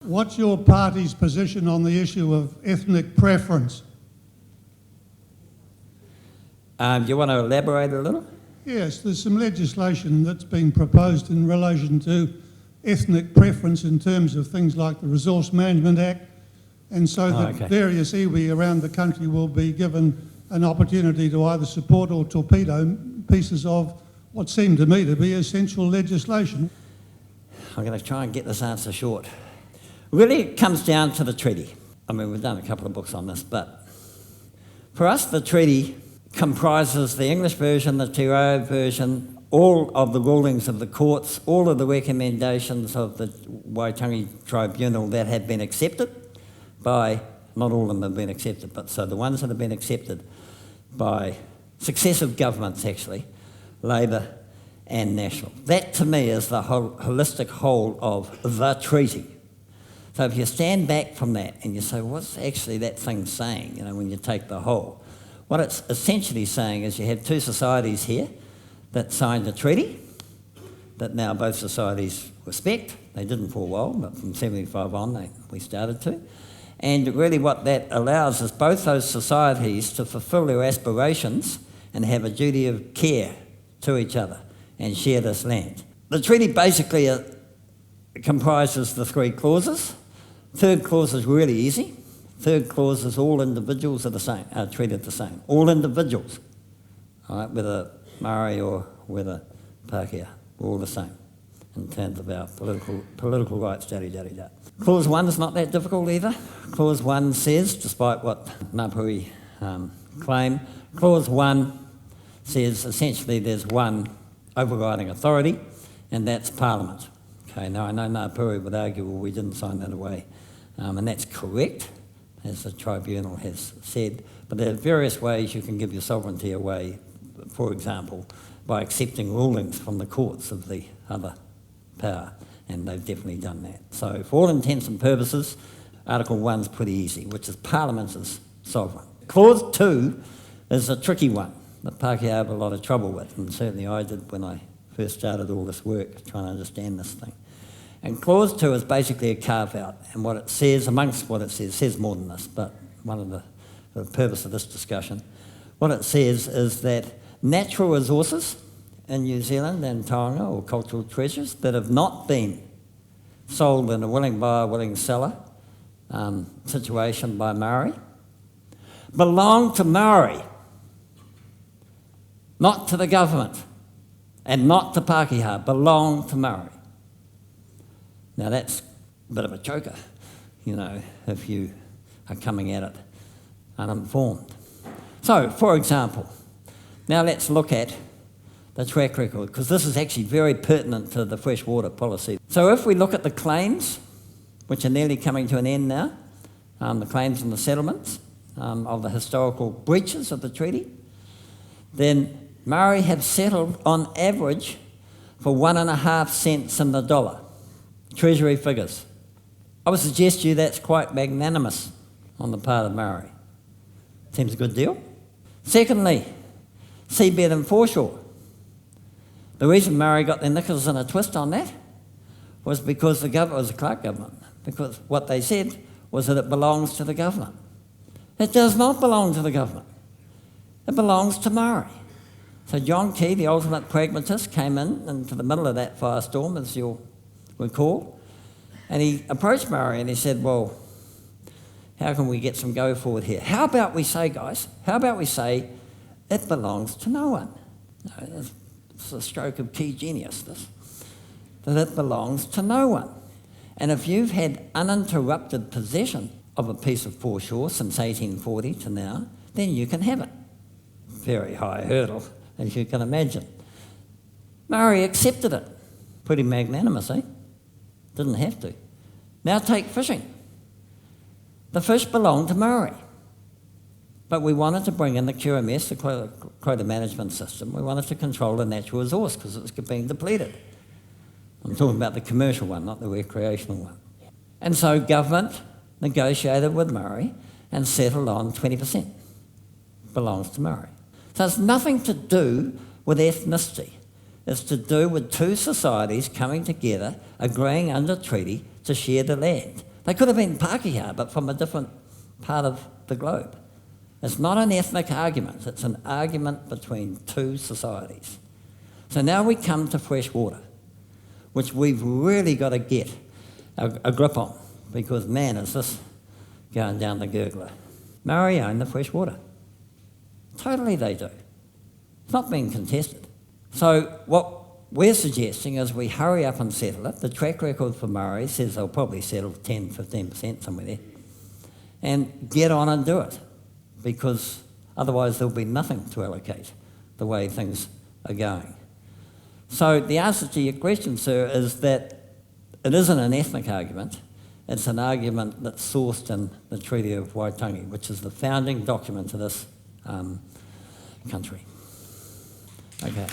What's your party's position on the issue of ethnic preference? Do you want to elaborate a little? Yes, there's some legislation that's been proposed in relation to ethnic preference in terms of things like the Resource Management Act, and so that various iwi around the country will be given an opportunity to either support or torpedo pieces of what seemed to me to be essential legislation. I'm going to try and get this answer short. Really, it comes down to the treaty. I mean, we've done a couple of books on this, but for us, the treaty comprises the English version, the Te Reo version, all of the rulings of the courts, all of the recommendations of the Waitangi Tribunal that have been accepted by, not all of them have been accepted, but so the ones that have been accepted by successive governments actually, Labour and National. That to me is the whole holistic whole of the treaty. So if you stand back from that and you say, what's actually that thing saying, when you take the whole? What it's essentially saying is you have two societies here that signed a treaty that now both societies respect. They didn't for a while, but from 75 on we started to. And really what that allows is both those societies to fulfil their aspirations and have a duty of care to each other and share this land. The treaty basically comprises the three clauses. Third clause is really easy. Third clause is all individuals are the same, are treated the same. All individuals, all right, whether Māori or whether Pakeha, we're all the same in terms of our political rights, da-da-da-da. Clause 1 is not that difficult either. Clause 1 says, despite what Ngāpuhi claim, Clause 1 says essentially there's one overriding authority, and that's Parliament. Okay, now I know Ngāpuhi would argue, well, we didn't sign that away, and that's correct, as the tribunal has said, but there are various ways you can give your sovereignty away, for example, by accepting rulings from the courts of the other power, and they've definitely done that. So for all intents and purposes, Article 1's pretty easy, which is Parliament is sovereign. Clause 2 is a tricky one that Pakeha have a lot of trouble with, and certainly I did when I first started all this work, trying to understand this thing. And Clause 2 is basically a carve-out, and what it says, amongst what it says more than this, but one of the purpose of this discussion, what it says is that natural resources in New Zealand and Taonga, or cultural treasures, that have not been sold in a willing buyer, willing seller situation by Māori, belong to Māori, not to the government, and not to Pakeha, belong to Māori. Now that's a bit of a choker, if you are coming at it uninformed. So, for example, now let's look at the track record, because this is actually very pertinent to the freshwater policy. So if we look at the claims, which are nearly coming to an end now, the claims and the settlements of the historical breaches of the treaty, then Māori have settled on average for 1.5 cents in the dollar. Treasury figures. I would suggest to you that's quite magnanimous on the part of Māori. Seems a good deal. Secondly, seabed and foreshore. The reason Māori got their knickers in a twist on that was because the government, was the Clark government, because what they said was that it belongs to the government. It does not belong to the government. It belongs to Māori. So John Key, the ultimate pragmatist, came into the middle of that firestorm, as you'll recall, and he approached Māori and he said, well, how can we get some go forward here? How about we say, guys, it belongs to no one? It's a stroke of key genius, this. That it belongs to no one. And if you've had uninterrupted possession of a piece of foreshore since 1840 to now, then you can have it. Very high hurdle, as you can imagine. Māori accepted it. Pretty magnanimous, eh? Didn't have to. Now take fishing. The fish belonged to Māori. But we wanted to bring in the QMS, the quota management system. We wanted to control the natural resource because it was being depleted. I'm talking about the commercial one, not the recreational one. And so government negotiated with Māori and settled on 20%. Belongs to Māori. So it's nothing to do with ethnicity. It's to do with two societies coming together, agreeing under treaty to share the land. They could have been Pakeha, but from a different part of the globe. It's not an ethnic argument, it's an argument between two societies. So now we come to fresh water, which we've really got to get a grip on, because man, is this going down the gurgler. Maori own the fresh water. Totally they do. It's not being contested. So what we're suggesting is we hurry up and settle it. The track record for Maori says they'll probably settle 10, 15%, somewhere there, and get on and do it, because otherwise there'll be nothing to allocate the way things are going. So the answer to your question, sir, is that it isn't an ethnic argument. It's an argument that's sourced in the Treaty of Waitangi, which is the founding document of this country. Okay.